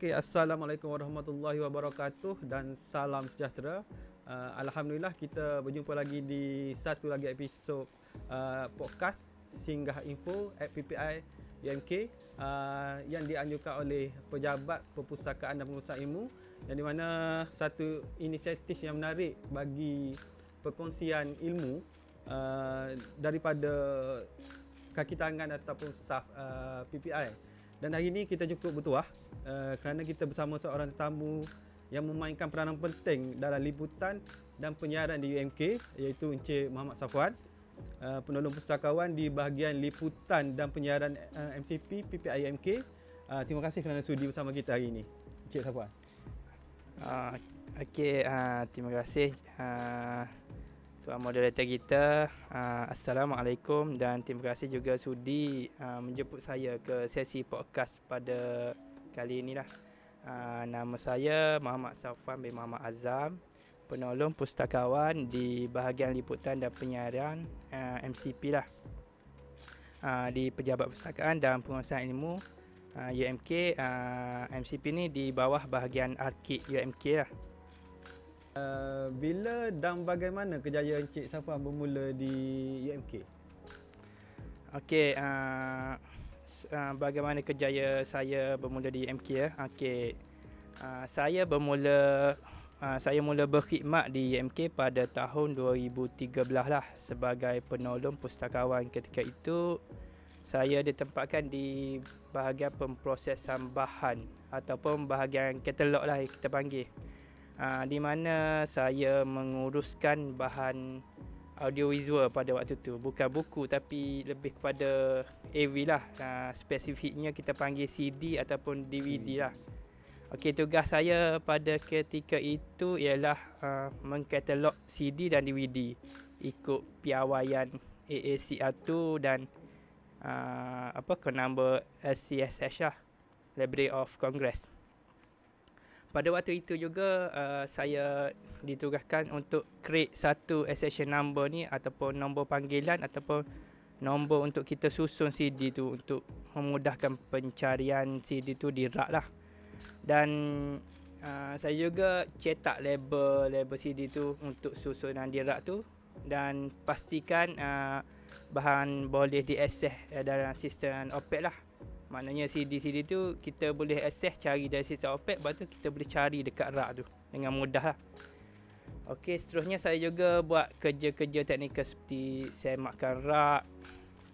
Okey, Assalamualaikum warahmatullahi wabarakatuh dan salam sejahtera. Alhamdulillah kita berjumpa lagi di satu lagi episod podcast Singgah Info at PPI UMK yang dianjurkan oleh Pejabat Perpustakaan dan Pengurusan Ilmu, yang di mana satu inisiatif yang menarik bagi perkongsian ilmu daripada kaki tangan ataupun staf PPI. Dan hari ini kita cukup bertuah kerana kita bersama seorang tetamu yang memainkan peranan penting dalam liputan dan penyiaran di UMK, iaitu Encik Muhammad Safwan, penolong pustakawan di bahagian liputan dan penyiaran MCP PPI UMK. Terima kasih kerana sudi bersama kita hari ini, Encik Safwan. Okey, terima kasih tuan moderator kita. Assalamualaikum dan terima kasih juga sudi menjemput saya ke sesi podcast pada kali inilah. Nama saya Muhammad Safwan bin Muhammad Azam, penolong pustakawan di bahagian liputan dan penyiaran MCP lah, di Pejabat Perpustakaan dan Pengurusan Ilmu UMK. MCP ni di bawah bahagian arkib UMK lah. Bila dan bagaimana kejayaan Encik Safwan bermula di UMK? Okey, bagaimana kejayaan saya bermula di UMK ya? Okey, saya mula berkhidmat di UMK pada tahun 2013 lah sebagai penolong pustakawan. Ketika itu saya ditempatkan di bahagian pemprosesan bahan ataupun bahagian katalog lah yang kita panggil. Di mana saya menguruskan bahan audiovisual pada waktu tu. Bukan buku tapi lebih kepada AV lah. Spesifiknya kita panggil CD ataupun DVD lah. Okey, tugas saya pada ketika itu ialah mengkatalog CD dan DVD ikut piawaian AACR2 dan ke number SCSH lah, Library of Congress. Pada waktu itu juga saya ditugaskan untuk create satu accession number ni ataupun nombor panggilan ataupun nombor untuk kita susun CD tu untuk memudahkan pencarian CD tu di rak lah. Dan saya juga cetak label CD tu untuk susunan di rak tu dan pastikan bahan boleh diakses dalam sistem OPEC lah. Maknanya CD tu kita boleh akses, cari dari sistem OPEC, lepas tu kita boleh cari dekat rak tu dengan mudah lah. Okey, seterusnya saya juga buat kerja-kerja teknikal seperti semakkan rak,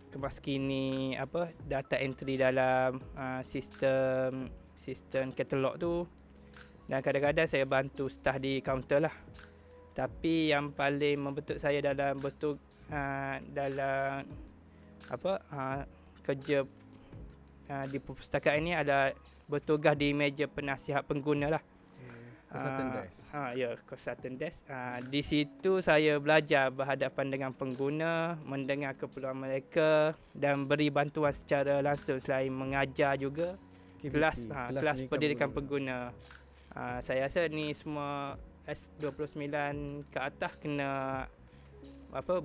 kemas kini data entry dalam sistem katalog tu, dan kadang-kadang saya bantu staf di kaunter lah. Tapi yang paling membentuk saya dalam kerja di perpustakaan ini adalah bertugas di meja penasihat pengguna lah. Consultant desk. Consultant desk. Di situ saya belajar berhadapan dengan pengguna, mendengar keperluan mereka dan beri bantuan secara langsung selain mengajar juga kelas pendidikan pengguna. Saya rasa ni semua S29 ke atas kena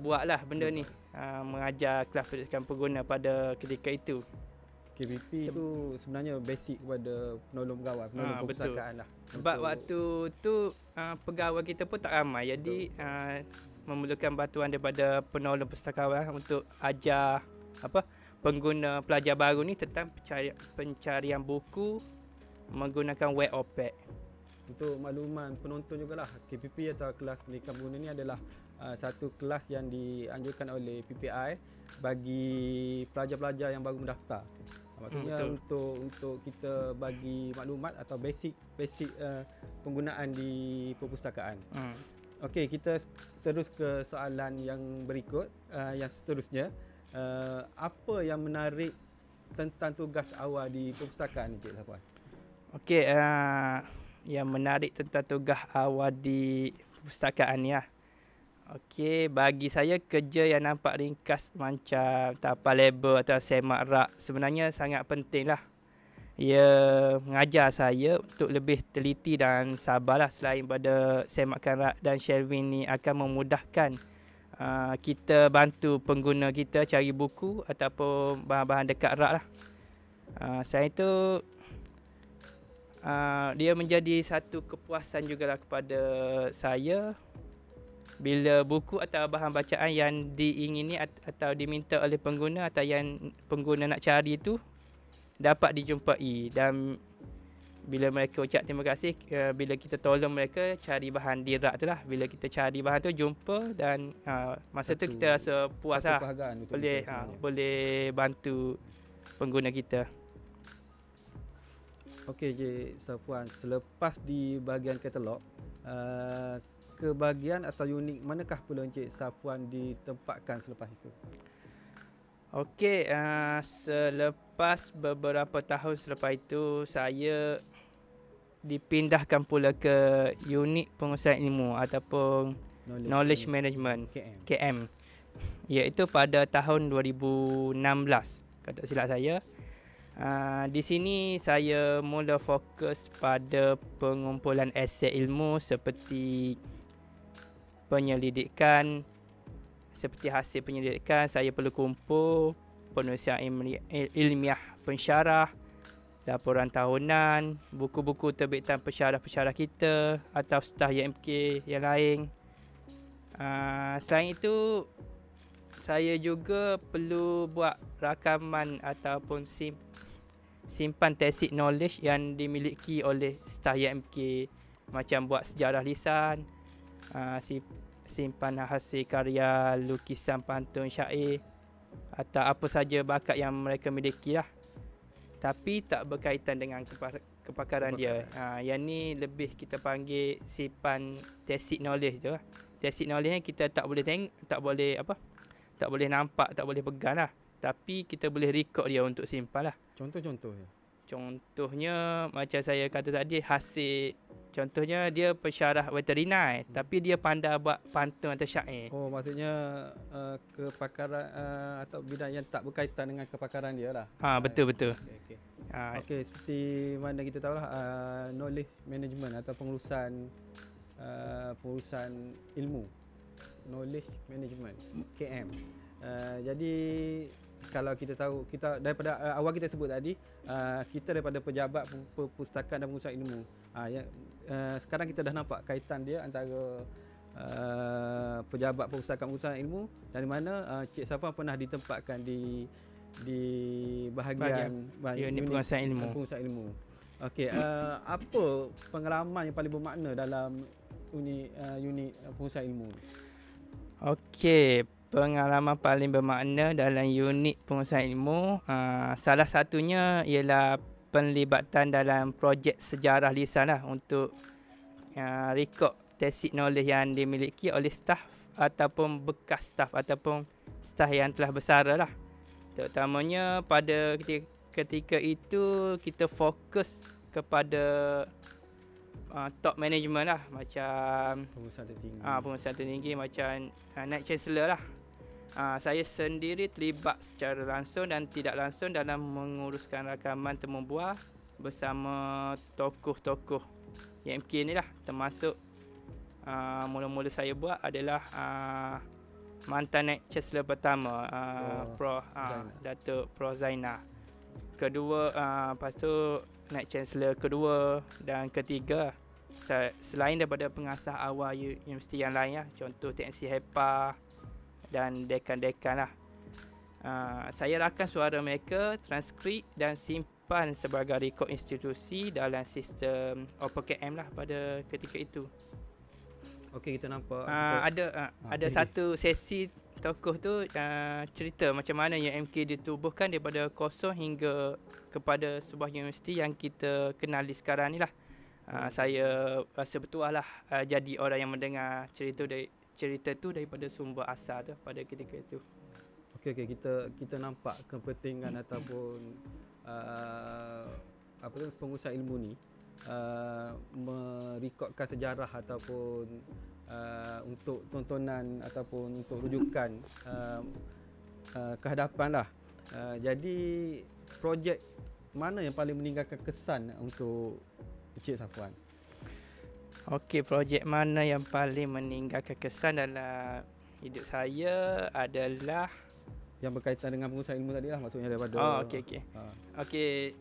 buatlah benda ni, mengajar kelas pendidikan pengguna pada ketika itu. KBP itu sebenarnya basic kepada penolong pegawai, penolong perpustakaan lah. Sebab waktu tu pegawai kita pun tak ramai, jadi memerlukan bantuan daripada penolong pustakawan untuk ajar pengguna pelajar baru ni tentang pencarian buku menggunakan web OPEC. Untuk makluman penonton jugalah, KPP atau kelas pendidikan pengguna ni adalah satu kelas yang dianjurkan oleh PPI bagi pelajar-pelajar yang baru mendaftar. Maksudnya untuk kita bagi maklumat atau basic penggunaan di perpustakaan. Okey, kita terus ke soalan yang berikut, yang seterusnya. Apa yang menarik tentang tugas awal di perpustakaan ni, Cik Safwan? Okey, yang menarik tentang tugas awal di perpustakaan ni lah. Okey, bagi saya kerja yang nampak ringkas macam tampal label atau semak rak sebenarnya sangat penting lah. Ia mengajar saya untuk lebih teliti dan sabarlah. Selain pada semakan rak dan shelving ni akan memudahkan kita bantu pengguna kita cari buku ataupun bahan-bahan dekat rak lah. Selain itu dia menjadi satu kepuasan jugalah kepada saya bila buku atau bahan bacaan yang diingini atau diminta oleh pengguna atau yang pengguna nak cari tu dapat dijumpai, dan bila mereka ucap terima kasih bila kita tolong mereka cari bahan dirak tu lah. Bila kita cari bahan tu jumpa, dan masa tu kita rasa puas lah, boleh bantu pengguna kita. Okey Cik Safwan, selepas di bahagian katalog, ke bahagian atau unit manakah pula Encik Safwan ditempatkan selepas itu? Okey, selepas beberapa tahun selepas itu, saya dipindahkan pula ke unit pengurusan ilmu ataupun knowledge management KM, iaitu pada tahun 2016 kalau tak silap saya. Di sini saya mula fokus pada pengumpulan aset ilmu seperti penyelidikan. Seperti hasil penyelidikan, saya perlu kumpul penulisan ilmiah pensyarah, laporan tahunan, buku-buku terbitan pensyarah-pensyarah kita atau staf UMK yang lain. Selain itu, saya juga perlu buat rakaman ataupun simpan tesis knowledge yang dimiliki oleh staf UMK, macam buat sejarah lisan, simpan hasil karya lukisan, pantun, syair atau apa saja bakat yang mereka miliki lah, tapi tak berkaitan dengan kepakaran dia. Yang ni lebih kita panggil simpan tesis knowledge tu lah. Tesis knowledge ni kita tak boleh tengok, tak boleh nampak, tak boleh pegang lah, tapi kita boleh record dia untuk simpan lah. Contohnya macam saya kata tadi, contohnya dia pensyarah veterinar, tapi dia pandai buat pantun atau syair. Oh, maksudnya kepakaran atau bidang yang tak berkaitan dengan kepakaran dia lah. Betul. Okey, seperti mana kita tahu lah, knowledge management atau pengurusan ilmu, knowledge management KM. Jadi kalau kita tahu, kita daripada awal kita sebut tadi, kita daripada pejabat perpustakaan dan pengurusan ilmu. Sekarang kita dah nampak kaitan dia antara pejabat perpustakaan pengurusan ilmu, dari mana Cik Safwan pernah ditempatkan di bahagian unit pengurusan ilmu. Okey, apa pengalaman yang paling bermakna dalam unit pengurusan ilmu? Okey, pengalaman paling bermakna dalam unit pengurusan ilmu, salah satunya ialah penlibatan dalam projek sejarah lisan lah, untuk rekod tesis knowledge yang dimiliki oleh staf ataupun bekas staf ataupun staf yang telah bersara lah. Terutamanya pada ketika itu kita fokus kepada top management lah, macam pengurusan tertinggi macam Naik Chancellor lah. Saya sendiri terlibat secara langsung dan tidak langsung dalam menguruskan rakaman temu buah bersama tokoh-tokoh UMK ni lah, termasuk mula-mula saya buat adalah mantan Naik Chancellor pertama, Datuk Prof Zainah. Kedua, lepas tu Naik Chancellor kedua dan ketiga, selain daripada pengasas awal universiti yang lain lah, contoh TNC HEPA dan dekan-dekan lah. Saya rakam suara mereka, transkrip dan simpan sebagai rekod institusi dalam sistem OpenKM lah pada ketika itu. Okey, kita nampak ada satu sesi tokoh tu cerita macam mana UMK ditubuhkan daripada kosong hingga kepada sebuah universiti yang kita kenali sekarang ni lah. Saya rasa bertuah lah jadi orang yang mendengar cerita tu daripada sumber asal tu pada ketika itu. Okey, kita nampak kepentingan ataupun pengurusan ilmu ni merekodkan sejarah ataupun untuk tontonan ataupun untuk rujukan kehadapan lah. Jadi projek mana yang paling meninggalkan kesan untuk Encik Safwan? Okey, projek mana yang paling meninggalkan kesan dalam hidup saya adalah yang berkaitan dengan pengurusan ilmu tadi lah, maksudnya daripada Okey.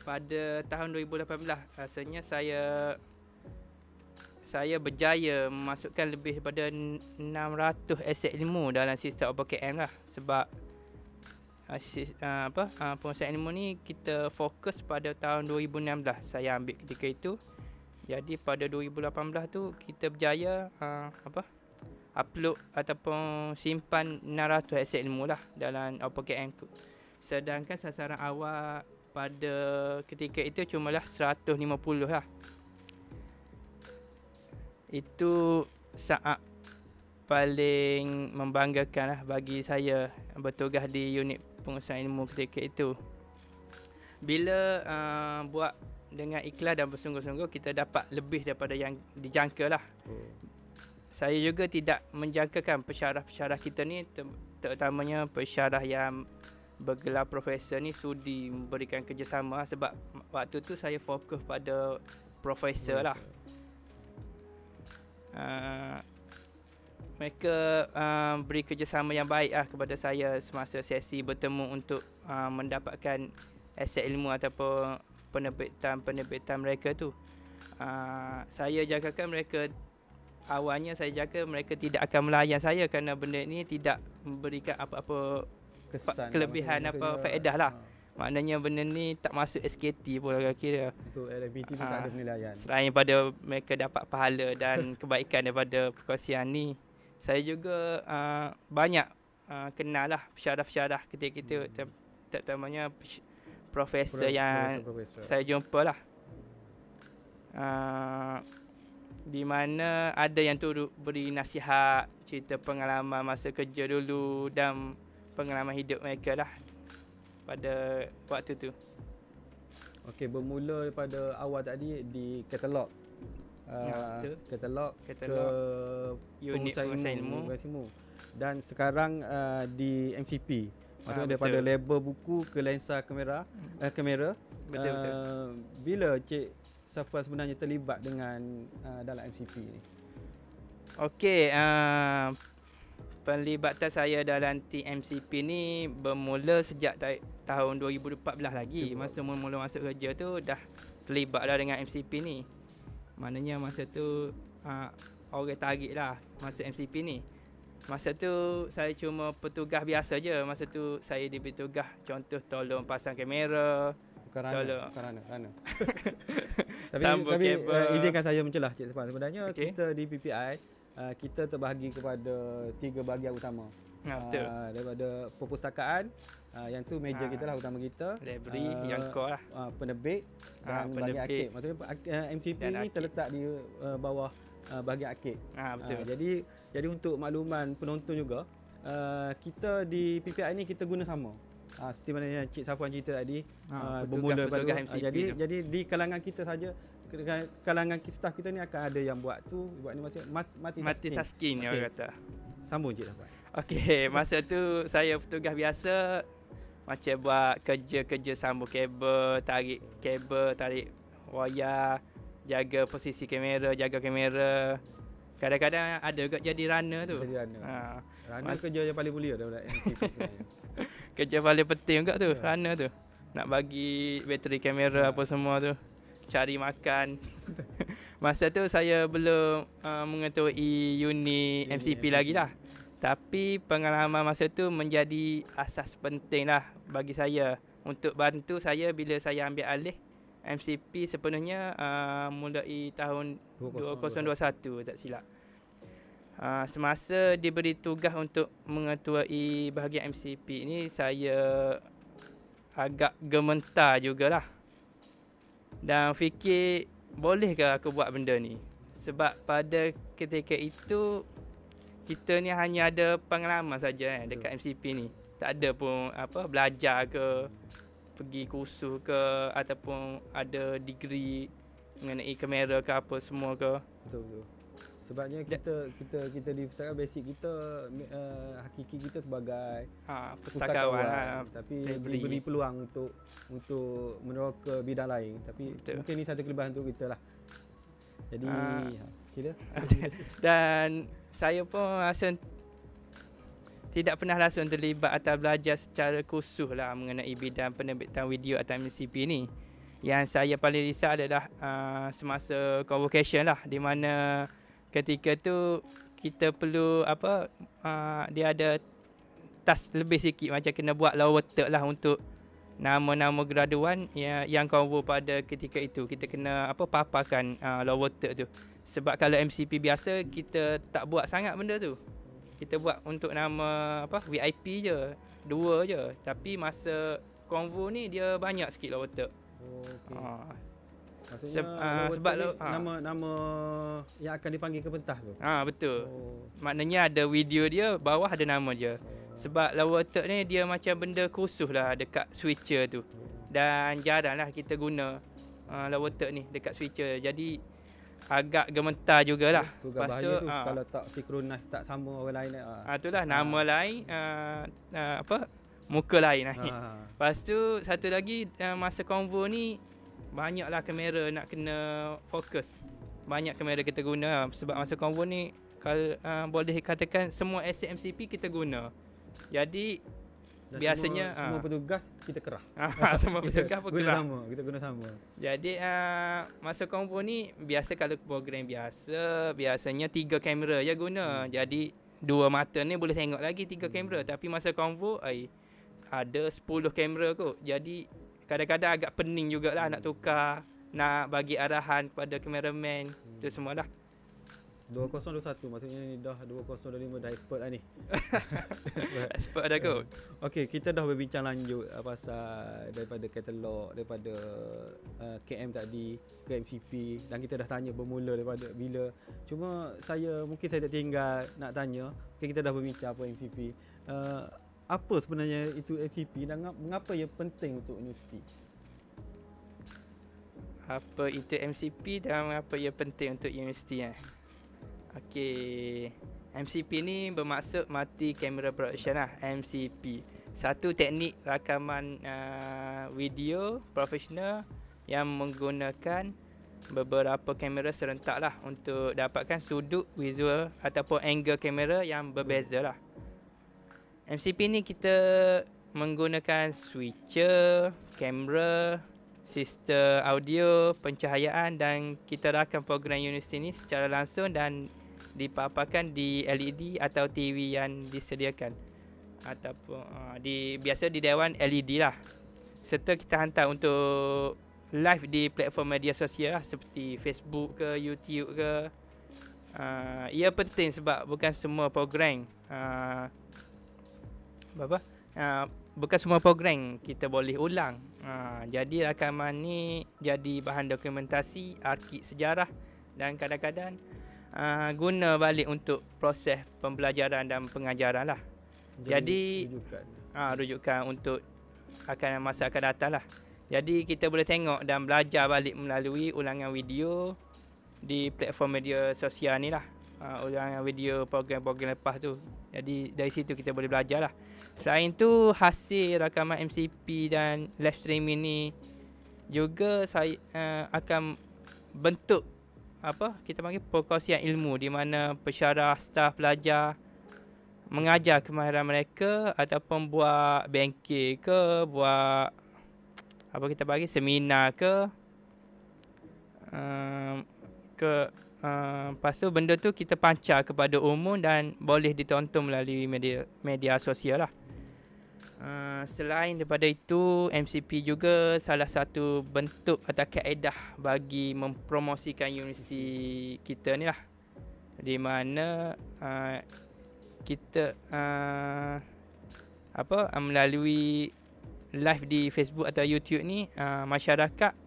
pada tahun 2018 rasanya saya berjaya memasukkan lebih daripada 600 aset ilmu dalam sistem OpenKM lah. Sebab penguasaan ilmu ni kita fokus pada tahun 2016 saya ambil ketika itu. Jadi pada 2018 tu kita berjaya upload ataupun simpan 600 aset ilmu lah dalam OpenKM. Sedangkan sasaran awal pada ketika itu cumalah 150 lah. Itu saat paling membanggakan lah bagi saya bertugas di unit penguasaan ilmu ketika itu. Bila buat dengan ikhlas dan bersungguh-sungguh, kita dapat lebih daripada yang dijangka lah. Saya juga tidak menjangkakan pesyarah-pesyarah kita ni, terutamanya pesyarah yang bergelar profesor ni sudi memberikan kerjasama, sebab waktu tu saya fokus pada profesor lah. Mereka beri kerjasama yang baik lah kepada saya semasa sesi bertemu untuk mendapatkan aset ilmu ataupun penerbitan mereka tu. Saya jangkakan mereka, awalnya saya jangka mereka tidak akan melayan saya kerana benda ni tidak memberikan apa-apa kelebihan apa faedah lah. Maknanya benda ni tak masuk SKT pun lah kira. Untuk LMPT tu tak ada penilaian. Selain pada mereka dapat pahala dan kebaikan daripada perkongsian ni, saya juga banyak kenal lah pesyarah-pesyarah ketika itu, terutamanya profesor yang saya jumpa lah. Di mana ada yang turut beri nasihat, cerita pengalaman masa kerja dulu dan pengalaman hidup mereka lah pada waktu tu. Okey, bermula daripada awal tadi di katalog. Katalog ke unit penguasaan ilmu. Dan sekarang di MCP. Maksudnya daripada label buku ke lensa kamera. Betul. Bila Cik Safwan sebenarnya terlibat dengan dalam MCP ni? Okey, penlibatan saya dalam TMCP ni bermula sejak tahun 2014 lagi. Masa mula-mula masuk kerja tu dah terlibat dah dengan MCP ni. Maknanya masa tu orang tarik lah masa MCP ni. Masa tu saya cuma petugas biasa je. Masa tu saya diberi tugas contoh tolong pasang kamera. Kerana. Tapi izinkan saya mencelah Cik Safwan. Sebenarnya kita di PPI kita terbahagi kepada 3 bahagian utama. Betul. Daripada perpustakaan, yang tu meja kita lah, utama kita. Library, yang core lah. Penerbit dan bahagian arkid. Maksudnya MCP ni terletak di bawah bahagian arkid. Betul. Jadi untuk makluman penonton juga, kita di PPI ni kita guna sama. Seperti mana yang Cik Safwan cerita tadi, bermula daripada jadi di kalangan kita saja, kalangan staff kita ni akan ada yang buat ni multitasking ni orang kata. Sambung Cik Safwan. Okey, masa tu saya petugas biasa, macam buat kerja-kerja sambung kabel, tarik wayar, jaga posisi kamera, jaga kamera. Kadang-kadang ada juga jadi runner tu. Runner kerja yang paling mulia daripada MCP sebenarnya. Kerja paling penting juga tu, runner tu. Nak bagi bateri kamera apa semua tu. Cari makan. Masa tu saya belum mengetuai unit MCP lagi lah. Tapi pengalaman masa tu menjadi asas penting lah bagi saya untuk bantu saya bila saya ambil alih MCP sepenuhnya mulai tahun 2021 tak silap. Semasa diberi tugas untuk mengetuai bahagian MCP ni, saya agak gementar jugalah. Dan fikir, bolehkah aku buat benda ni? Sebab pada ketika itu, kita ni hanya ada pengalaman saja dekat MCP ni. Tak ada pun belajar ke, pergi kursus ke, ataupun ada degree mengenai kamera ke apa semua ke. Betul. Sebabnya kita di pustakawan, basic kita hakiki kita sebagai pustakawan, tapi diberi peluang untuk meneroka bidang lain. Tapi mungkin ni satu kelebihan untuk kita lah. Jadi sila. Dan saya pun rasa tidak pernah langsung terlibat atau belajar secara khusus lah mengenai bidang penerbitan video atau MCP ni. Yang saya paling risau adalah semasa convocation lah, di mana ketika tu kita perlu dia ada task lebih sikit, macam kena buat law water lah untuk nama-nama graduan yang convo pada ketika itu. Kita kena paparkan law water tu. Sebab kalau MCP biasa kita tak buat sangat benda tu. Kita buat untuk nama VIP je, 2 je. Tapi masa convo ni dia banyak sikit law water. Okey. Maksudnya sebab nama yang akan dipanggil ke pentas tu. Betul. Maknanya ada video dia, bawah ada nama je. Sebab law water ni dia macam benda khusus lah dekat switcher tu. Dan jarang lah kita guna law water ni dekat switcher. Jadi agak gemetar jugalah. Tu bahaya tu kalau tak synchronize, tak sama orang lain. Itulah nama lain muka lain naik. Lepas tu satu lagi masa convo ni banyaklah kamera nak kena fokus. Banyak kamera kita guna sebab masa convo ni kalau boleh katakan semua aset MCP kita guna. Jadi dan biasanya semua petugas kita kerah. Semua petugas pun kerah. Kita guna sama. Jadi masa convo ni biasa kalau program biasanya 3 kamera je guna. Jadi 2 mata ni boleh tengok lagi 3 kamera. Tapi masa convo ada 10 kamera kot. Jadi kadang-kadang agak pening jugalah nak tukar, nak bagi arahan kepada kameraman. Tu semualah. 2021 maksudnya ni dah 2025 dah expert lah ni. Expert dah kot. Okey, kita dah berbincang lanjut pasal daripada katalog, daripada KM tadi ke MCP, dan kita dah tanya bermula daripada bila. Cuma mungkin saya tertinggal nak tanya. Okay, kita dah berbincang apa MCP. Apa sebenarnya itu MCP dan mengapa ia penting untuk universiti? Apa itu MCP dan mengapa ia penting untuk universiti? Okey, MCP ni bermaksud Multi Camera Production lah, MCP. Satu teknik rakaman video profesional yang menggunakan beberapa kamera serentak lah untuk dapatkan sudut visual ataupun angle kamera yang berbeza lah. MCP ni kita menggunakan switcher, kamera, sistem audio, pencahayaan, dan kita rakam program universiti ni secara langsung dan dipaparkan di LED atau TV yang disediakan ataupun biasa di dewan LED lah. Serta kita hantar untuk live di platform media sosial lah, seperti Facebook ke YouTube ke. Ia penting sebab bukan semua program bukan semua program kita boleh ulang. Jadi rakaman ni jadi bahan dokumentasi, arkib sejarah, dan kadang-kadang guna balik untuk proses pembelajaran dan pengajaran lah. Jadi rujukan untuk masa akan datang lah. Jadi kita boleh tengok dan belajar balik melalui ulangan video di platform media sosial ni lah. Ulangan video program-program lepas tu. Jadi dari situ kita boleh belajar lah. Selain tu, hasil rakaman MCP dan live streaming ni juga saya akan bentuk kita panggil perkongsian ilmu, di mana pensyarah, staf, pelajar mengajar kemahiran mereka ataupun buat bengkel ke, buat kita panggil seminar ke. Lepas tu benda tu kita pancar kepada umum dan boleh ditonton melalui media sosial lah. Selain daripada itu, MCP juga salah satu bentuk atau kaedah bagi mempromosikan universiti kita ni lah, di mana kita melalui live di Facebook atau YouTube ni, masyarakat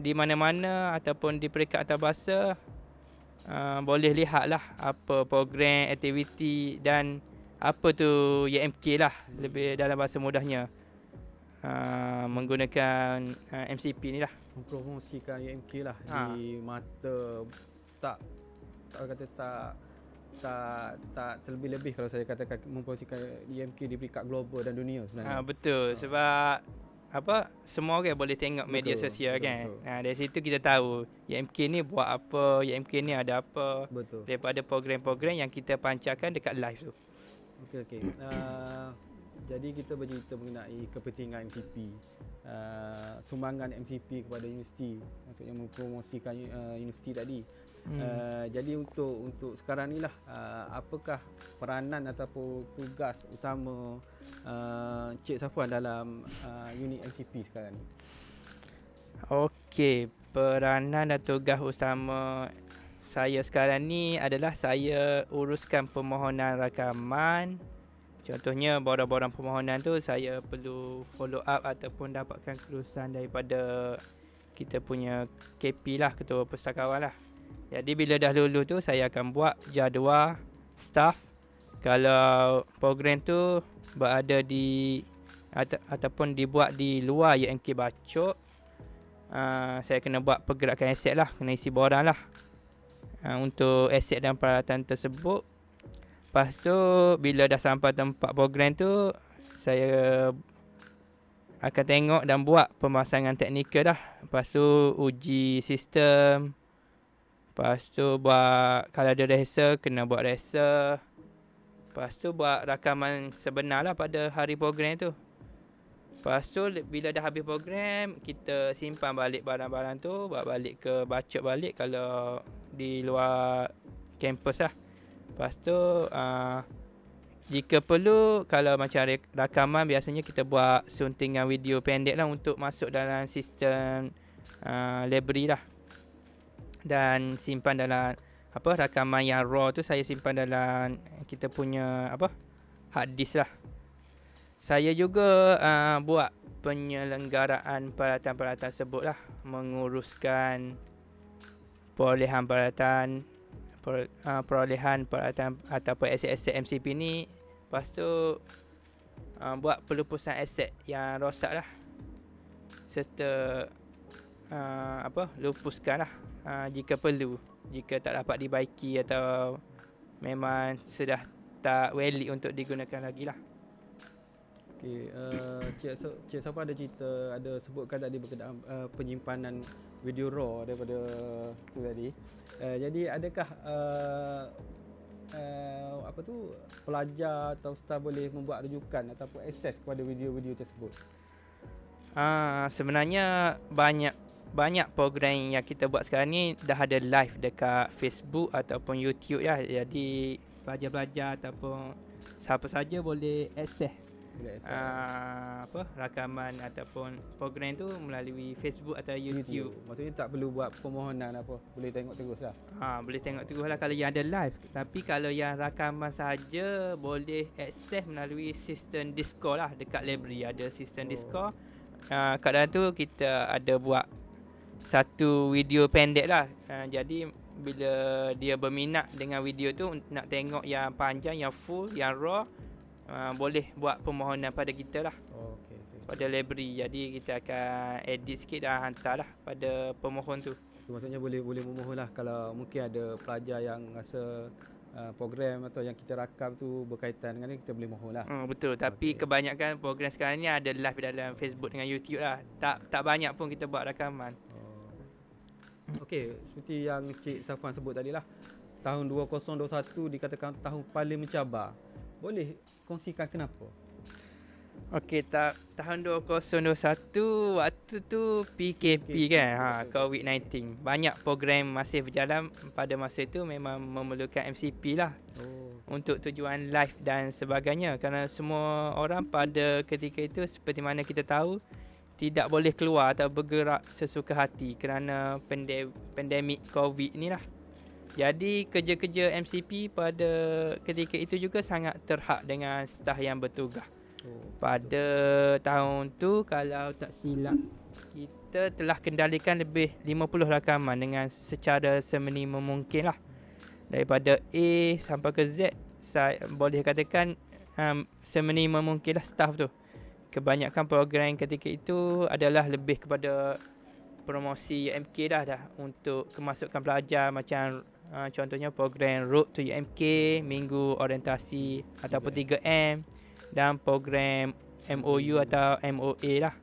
di mana-mana ataupun di peringkat antarabangsa boleh lihatlah apa program, aktiviti dan apa tu YMK lah, lebih dalam bahasa mudahnya, menggunakan MCP ni lah. Mempromosikan YMK lah di mata tak terlebih-lebih kalau saya katakan mempromosikan YMK di peringkat global dan dunia sebenarnya. Betul, sebab semua orang boleh tengok media sosial kan. Dari situ kita tahu YMK ni buat apa, YMK ni ada apa. Daripada program-program yang kita pancarkan dekat live tu. Okey. Jadi kita bercerita mengenai kepentingan MCP, sumbangan MCP kepada universiti, maksudnya mempromosikan universiti tadi. Jadi untuk sekarang ni lah, apakah peranan ataupun tugas utama Cik Safwan dalam unit MCP sekarang ni? Okey, peranan dan tugas utama saya sekarang ni adalah saya uruskan permohonan rakaman. Contohnya borang-borang permohonan tu saya perlu follow up ataupun dapatkan kelulusan daripada kita punya KP lah, Ketua Pustakawan lah. Jadi bila dah lulus tu saya akan buat jadual staff. Kalau program tu berada di ataupun dibuat di luar UMK Bacok, saya kena buat pergerakan aset lah, kena isi borang lah untuk aset dan peralatan tersebut. Lepas tu bila dah sampai tempat program tu, saya akan tengok dan buat pemasangan teknikal dah. Lepas tu uji sistem. Lepas tu buat, kalau ada rehearsal kena buat rehearsal. Lepas tu buat rakaman sebenar lah pada hari program tu. Lepas tu bila dah habis program, kita simpan balik barang-barang tu, bawa balik ke Bacok balik kalau di luar kampus lah. Lepas tu jika perlu, kalau macam rakaman biasanya kita buat suntingan video pendek lah untuk masuk dalam sistem library lah. Dan simpan dalam rakaman yang raw tu saya simpan dalam kita punya hard disk lah. Saya juga buat penyelenggaraan peralatan-peralatan tersebut lah, menguruskan perolehan peralatan ataupun aset-aset MCP ni. Lepas tu buat pelupusan aset yang rosak lah, serta lupuskan lah jika perlu, jika tak dapat dibaiki atau memang sudah tak valid untuk digunakan lagi lah. Okey, Cik Safwan ada cerita, ada sebutkan tadi berkenaan penyimpanan video raw daripada tu tadi. Jadi adakah pelajar atau staf boleh membuat rujukan ataupun akses kepada video-video tersebut? Sebenarnya banyak program yang kita buat sekarang ni dah ada live dekat Facebook ataupun YouTube ya. Jadi pelajar-pelajar ataupun siapa saja boleh akses rakaman ataupun program tu melalui Facebook atau YouTube. Maksudnya tak perlu buat permohonan apa, boleh tengok terus lah. Boleh tengok terus lah kalau yang ada live. Tapi kalau yang rakaman saja boleh akses melalui sistem Discord lah, dekat library ada sistem Discord. Kat dalam tu kita ada buat satu video pendek lah. Jadi bila dia berminat dengan video tu, nak tengok yang panjang, yang full, yang raw, boleh buat permohonan pada kita lah. Okay. Pada library. Jadi kita akan edit sikit dan hantar lah pada pemohon tu. Maksudnya boleh memohon lah kalau mungkin ada pelajar yang rasa program atau yang kita rakam tu berkaitan dengan ni, kita boleh mohon lah. Betul. Tapi kebanyakan program sekarang ni ada live dalam Facebook dengan YouTube lah. Tak banyak pun kita buat rakaman. Okey, seperti yang Cik Safwan sebut tadi lah, tahun 2021 dikatakan tahun paling mencabar. Boleh kongsikan kenapa? Okey, tahun 2021 waktu tu PKP kan, COVID-19. Banyak program masih berjalan pada masa itu, memang memerlukan MCP lah untuk tujuan live dan sebagainya. Kerana semua orang pada ketika itu seperti mana kita tahu, tidak boleh keluar atau bergerak sesuka hati kerana pandemik COVID ni lah. Jadi kerja-kerja MCP pada ketika itu juga sangat terhad dengan staf yang bertugas. Pada tahun tu kalau tak silap, kita telah kendalikan lebih 50 rakaman dengan secara seminimum mungkin lah. Daripada A sampai ke Z, saya boleh katakan seminimum mungkin lah staf tu. Kebanyakan program ketika itu adalah lebih kepada promosi UMK dah untuk kemasukan pelajar, macam contohnya program Road to UMK, Minggu Orientasi ataupun 3M, dan program MOU atau MOA lah.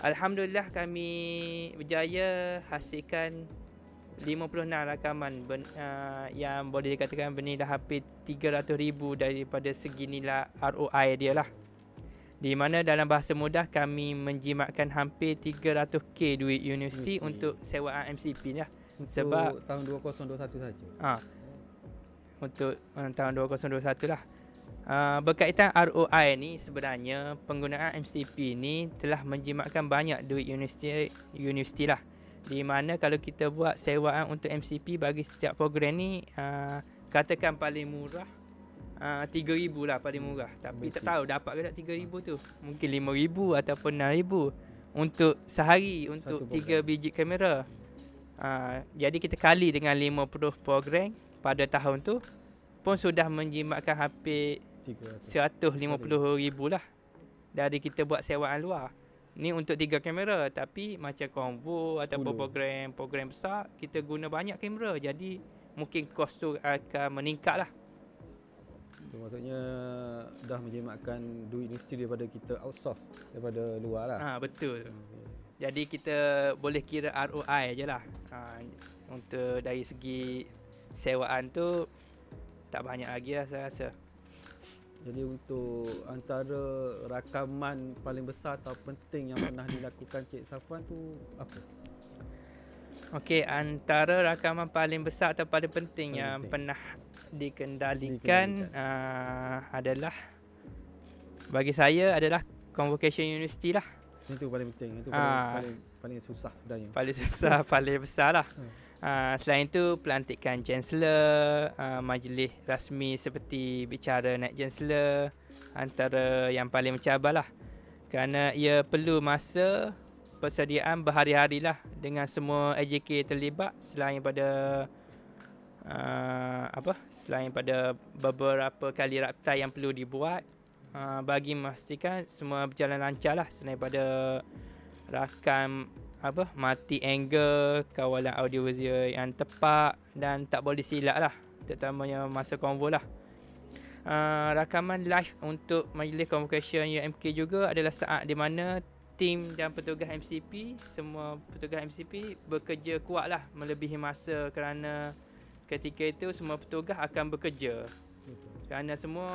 Alhamdulillah kami berjaya hasilkan 56 rakaman yang boleh dikatakan bernilai hampir 300,000 daripada segi nilai ROI dia lah. Di mana dalam bahasa mudah kami menjimatkan hampir 300k duit universiti untuk sewaan MCP lah. Untuk Sebab tahun 2021 saja. Untuk tahun 2021 lah. Berkaitan ROI ni, sebenarnya penggunaan MCP ni telah menjimatkan banyak duit universiti lah. Di mana kalau kita buat sewaan untuk MCP bagi setiap program ni, katakan paling murah 3,000 lah paling murah. Tapi tak tahu dapat ke tak 3,000 tu. Mungkin 5,000 ataupun 6,000 untuk sehari untuk 3 biji kamera. Jadi kita kali dengan 50 program pada tahun tu pun sudah menjimatkan hampir 150,000 lah dari kita buat sewaan luar. Ni untuk 3 kamera, tapi macam Convo ataupun program besar kita guna banyak kamera, jadi mungkin kos tu akan meningkat lah. Itu maksudnya dah menjimatkan duit universiti daripada kita outsource daripada luar lah. Betul. Jadi kita boleh kira ROI je lah. Untuk dari segi sewaan tu tak banyak lagi lah saya rasa. Jadi untuk antara rakaman paling besar atau penting yang pernah dilakukan Cik Safwan tu apa? Okey, antara rakaman paling besar atau paling penting yang pernah dikendalikan adalah, bagi saya adalah convocation university lah. Itu paling penting, itu paling susah sebenarnya. Paling susah, paling besar lah. Selain itu pelantikan Chancellor, majlis rasmi seperti bicara naik Chancellor, antara yang paling mencabar lah. Kerana ia perlu masa persediaan berhari-hari lah dengan semua AJK terlibat, selain pada selain pada beberapa kali raptai yang perlu dibuat, bagi memastikan semua berjalan lancar lah, selain pada rakam mati angle, kawalan audiovisual yang tepat dan tak boleh silap lah, terutamanya masa konvo lah. Rakaman live untuk majlis convocation UMK juga adalah saat di mana tim dan petugas MCP, semua petugas MCP bekerja kuat lah melebihi masa, kerana ketika itu semua petugas akan bekerja. Kerana semua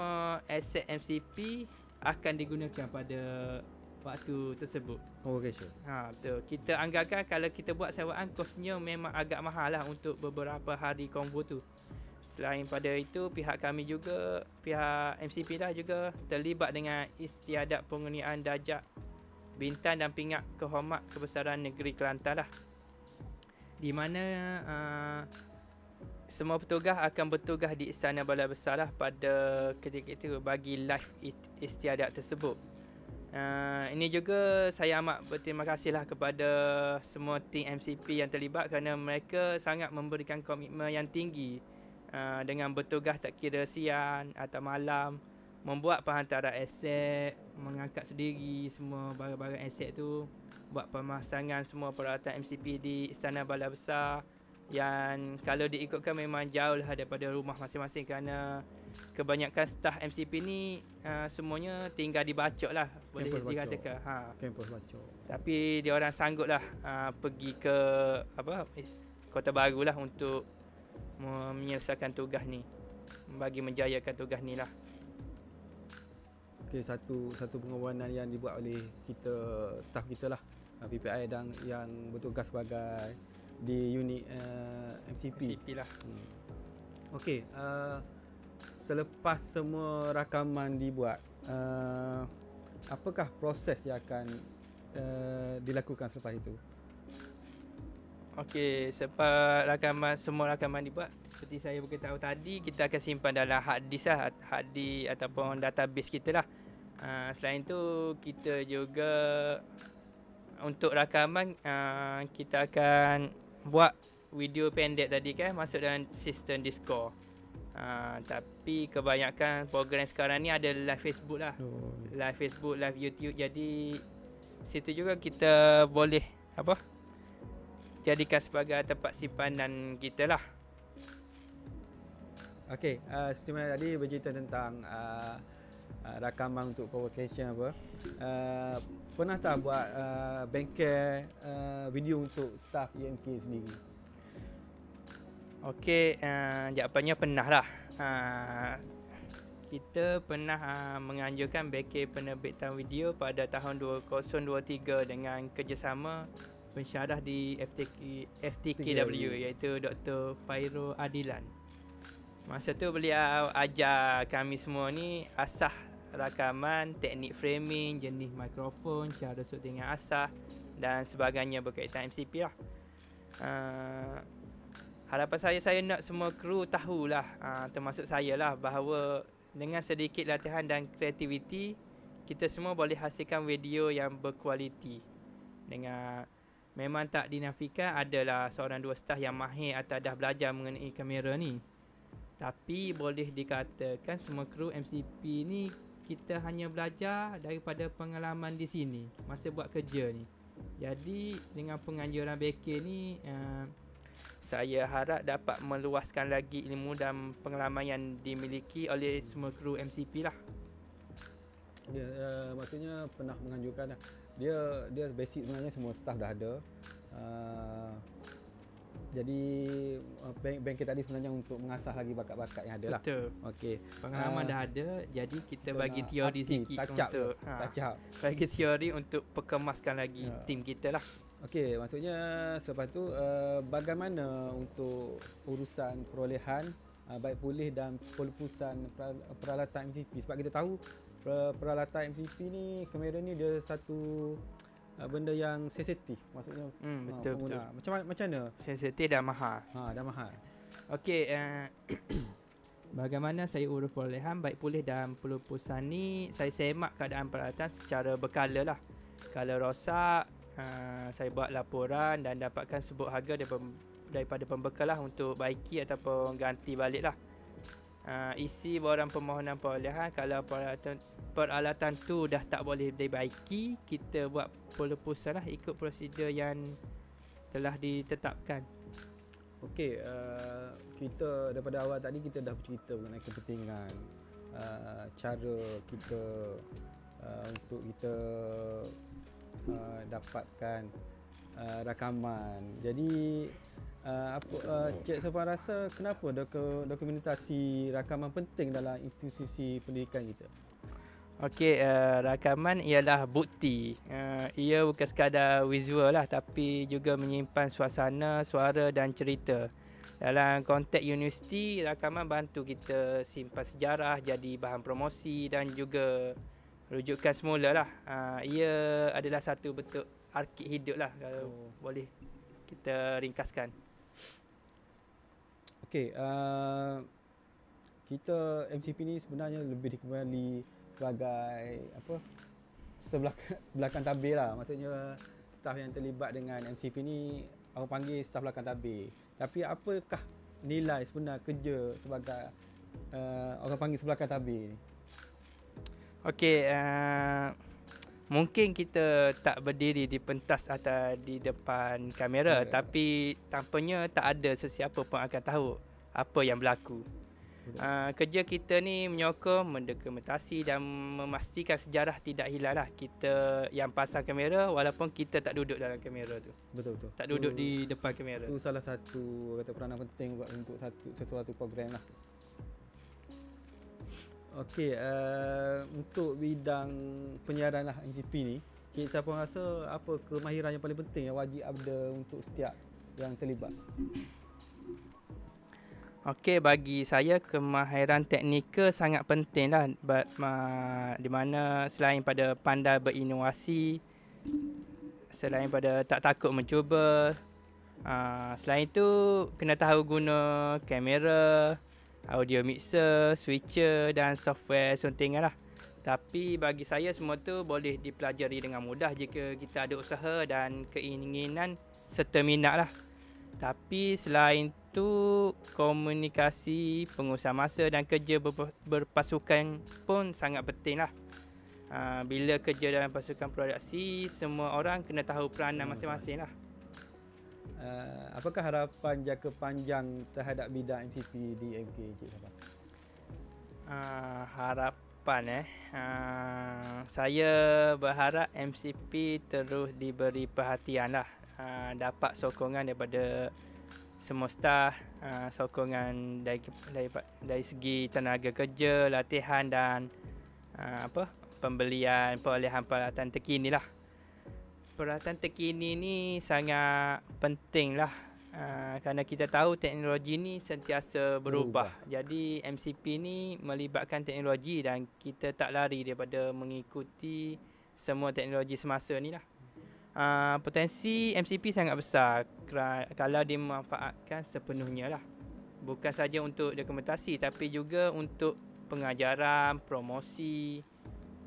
aset MCP akan digunakan pada waktu tersebut. Convocation. Betul. Kita anggarkan kalau kita buat sewaan, kosnya memang agak mahal lah untuk beberapa hari konvo tu. Selain pada itu, pihak kami juga, pihak MCP lah juga terlibat dengan istiadat pengurniaan darjat bintang dan pingat kehormat kebesaran negeri Kelantan lah. Di mana semua petugas akan bertugas di Istana Balai Besar lah pada ketika itu bagi live istiadat tersebut. Ini juga saya amat berterima kasih lah kepada semua tim MCP yang terlibat, kerana mereka sangat memberikan komitmen yang tinggi dengan bertugas tak kira siang atau malam, membuat penghantaran aset, mengangkat sendiri semua barang-barang aset tu, buat pemasangan semua peralatan MCP di Istana Balai Besar, yang kalau diikutkan memang jauh lah daripada rumah masing-masing, kerana kebanyakan staf MCP ni semuanya tinggal di Bacok lah, boleh dikatakan. Kampus Bacok. Tapi dia orang sanggup lah pergi ke Kota Baru lah untuk menyelesaikan tugas ni, bagi menjayakan tugas ni lah. Okay, satu pengorbanan yang dibuat oleh kita, staf kita lah, PPI, dan yang bertugas sebagai di unit MCP lah. Okey, selepas semua rakaman dibuat, apakah proses yang akan dilakukan selepas itu? Okey, selepas semua rakaman dibuat, seperti saya beritahu tadi, kita akan simpan dalam hard disk lah, hard disk ataupun database kita lah. Selain tu, kita juga untuk rakaman kita akan buat video pendek tadi kan, masuk dalam sistem Discord. Tapi kebanyakan program sekarang ni ada live Facebook lah. Live Facebook, live YouTube. Jadi situ juga kita boleh jadikan sebagai tempat simpanan kita lah. Okey, seperti mana tadi bercerita tentang rakaman untuk convocation pernah tak buat bengkel video untuk staff UMK sendiri? Okey, jawapannya pernah lah. kita pernah menganjurkan bengkel penerbitan video pada tahun 2023 dengan kerjasama pensyarah di FTKW iaitu Dr. Fairul Adilan. Masa tu beliau ajar kami semua ni asas rakaman, teknik framing, jenis mikrofon, cara syuting yang asas dan sebagainya berkaitan MCP lah. Harapan saya nak semua kru tahulah, termasuk saya lah, bahawa dengan sedikit latihan dan kreativiti, kita semua boleh hasilkan video yang berkualiti. Dengan memang tak dinafikan adalah seorang dua staff yang mahir atau dah belajar mengenai kamera ni. Tapi boleh dikatakan semua kru MCP ni kita hanya belajar daripada pengalaman di sini masa buat kerja ni. Jadi dengan penganjuran bengkel ni, saya harap dapat meluaskan lagi ilmu dan pengalaman yang dimiliki oleh semua kru MCP lah. Dia maksudnya pernah menganjurkan lah. Dia basic sebenarnya semua staff dah ada. Jadi bengkel tadi sebenarnya untuk mengasah lagi bakat-bakat yang ada lah. Betul. Okey. Pengalaman dah ada, jadi kita bagi teori sikit untuk bagi teori untuk perkemaskan lagi tim kita lah. Okey, maksudnya selepas tu bagaimana untuk urusan perolehan baik pulih dan pelupusan peralatan MCP? Sebab kita tahu peralatan MCP ni, kamera ni dia satu benda yang sensitif, maksudnya betul. Macam mana? Sensitif dan mahal. Dah mahal. Okey, bagaimana saya urus perolehan baik pulih dan pelupusan ni? Saya semak keadaan peralatan secara berkala lah. Kalau rosak, saya buat laporan dan dapatkan sebut harga daripada pembekal lah untuk baiki ataupun ganti balik lah. Isi borang permohonan perolehan, kalau peralatan tu dah tak boleh dibaiki, kita buat pelupusan lah ikut prosedur yang telah ditetapkan. Okey, kita daripada awal tadi kita dah bercerita mengenai kepentingan cara kita untuk kita dapatkan rakaman. Jadi Cik Safwan rasa kenapa dokumentasi rakaman penting dalam institusi pendidikan kita? Okey, rakaman ialah bukti. Ia bukan sekadar visual lah, tapi juga menyimpan suasana, suara dan cerita. Dalam konteks universiti, rakaman bantu kita simpan sejarah, jadi bahan promosi dan juga rujukan semula lah. Ia adalah satu bentuk arkib hidup lah, kalau boleh kita ringkaskan. Okey, kita MCP ni sebenarnya lebih dikenali sebagai belakang tabir lah. Maksudnya staf yang terlibat dengan MCP ni orang panggil staf belakang tabir. Tapi apakah nilai sebenar kerja sebagai orang panggil sebelakang tabir ni? Okey, mungkin kita tak berdiri di pentas atau di depan kamera, tapi tampaknya tak ada sesiapa pun akan tahu apa yang berlaku. Kerja kita ni menyokong, mendokumentasi dan memastikan sejarah tidak hilang lah. Kita yang pasang kamera walaupun kita tak duduk dalam kamera tu. Betul. Tak duduk di depan kamera. Itu salah satu peranan penting buat untuk sesuatu program lah. Okey, untuk bidang penyiaran lah MCP ni, Cik Safwan rasa apa kemahiran yang paling penting yang wajib ada untuk setiap yang terlibat? Okey, bagi saya kemahiran teknikal sangat penting lah, di mana selain pada pandai berinovasi, selain pada tak takut mencuba, selain itu kena tahu guna kamera, audio mixer, switcher dan software suntingan lah. Tapi bagi saya semua tu boleh dipelajari dengan mudah jika kita ada usaha dan keinginan serta minat lah. Tapi selain tu, komunikasi, pengusaha masa dan kerja berpasukan pun sangat penting lah. Bila kerja dalam pasukan produksi, semua orang kena tahu peranan masing-masing lah. Apakah harapan jangka panjang terhadap bidang MCP di MK, Cik Safwan? Harapan saya berharap MCP terus diberi perhatian lah, dapat sokongan daripada semua staff, sokongan dari segi tenaga kerja, latihan dan pembelian peralatan terkini lah. Peralatan terkini ni sangat penting lah, kerana kita tahu teknologi ni sentiasa berubah. Jadi MCP ni melibatkan teknologi dan kita tak lari daripada mengikuti semua teknologi semasa ni lah. Potensi MCP sangat besar kalau dimanfaatkan sepenuhnya lah. Bukan saja untuk dokumentasi tapi juga untuk pengajaran, promosi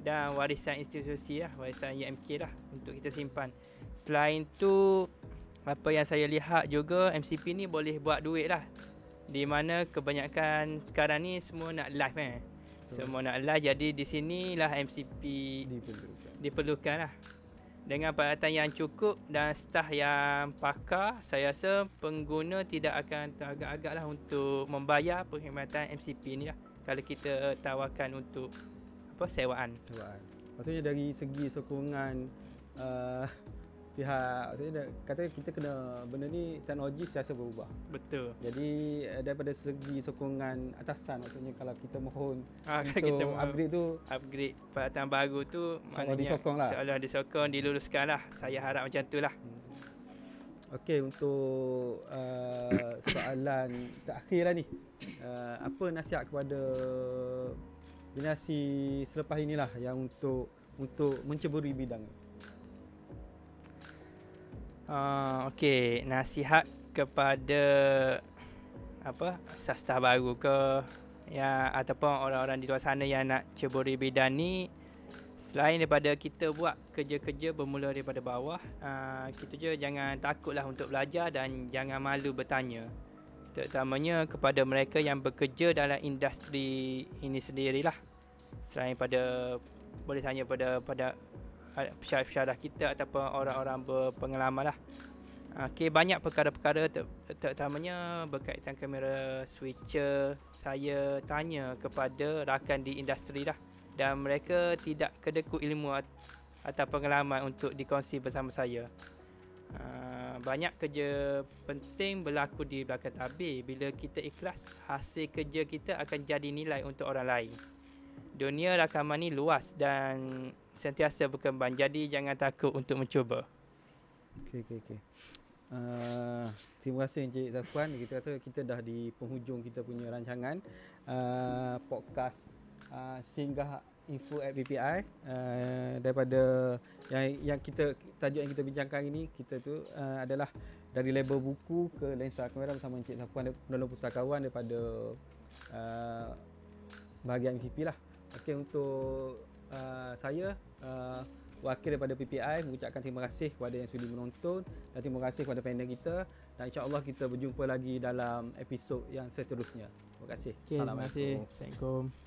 dan warisan institusi lah, warisan UMK lah untuk kita simpan. Selain tu, apa yang saya lihat juga MCP ni boleh buat duit lah. Di mana kebanyakan sekarang ni semua nak live Semua nak live, jadi di sinilah MCP diperlukan lah. Dengan peralatan yang cukup dan staf yang pakar, saya rasa pengguna tidak akan teragak-agak lah untuk membayar perkhidmatan MCP ni lah kalau kita tawarkan untuk sewaan. Maksudnya dari segi sokongan pihak, maksudnya kata kita kena, benda ni teknologi sentiasa berubah. Betul. Jadi daripada segi sokongan atasan, maksudnya kalau kita mohon untuk kita upgrade tu, upgrade peralatan baru tu maknanya seolah disokong, diluluskan lah. Saya harap macam tu lah. Okey, untuk soalan terakhir lah ni, apa nasihat kepada generasi selepas inilah yang untuk menceburi bidang? Okey, nasihat kepada staf baru ke ataupun orang-orang di luar sana yang nak ceburi bidang ni, selain daripada kita buat kerja-kerja bermula daripada bawah, kita je jangan takutlah untuk belajar dan jangan malu bertanya, terutamanya kepada mereka yang bekerja dalam industri ini sendirilah. Selain pada boleh tanya pada syarah kita ataupun orang-orang berpengalaman lah. Okey, banyak perkara-perkara terutamanya berkaitan kamera switcher, saya tanya kepada rakan di industri lah, dan mereka tidak kedekut ilmu atau pengalaman untuk dikongsi bersama saya. Banyak kerja penting berlaku di belakang tabir. Bila kita ikhlas, hasil kerja kita akan jadi nilai untuk orang lain. Dunia rakaman ni luas dan sentiasa berkembang, jadi jangan takut untuk mencuba. Okey. Terima kasih Encik Zafwan. Kita rasa kita dah di penghujung kita punya rancangan podcast Singgah Info at PPI. Daripada yang kita tajuk yang kita bincangkan ini, kita tu adalah dari label buku ke lensa kamera bersama Encik Zafwan, penolong pustakawan daripada bahagian MCP lah. Okey, untuk saya wakil daripada PPI mengucapkan terima kasih kepada yang sudi menonton dan terima kasih kepada panel kita, dan insya-Allah kita berjumpa lagi dalam episod yang seterusnya. Terima kasih. Assalamualaikum. Assalamualaikum.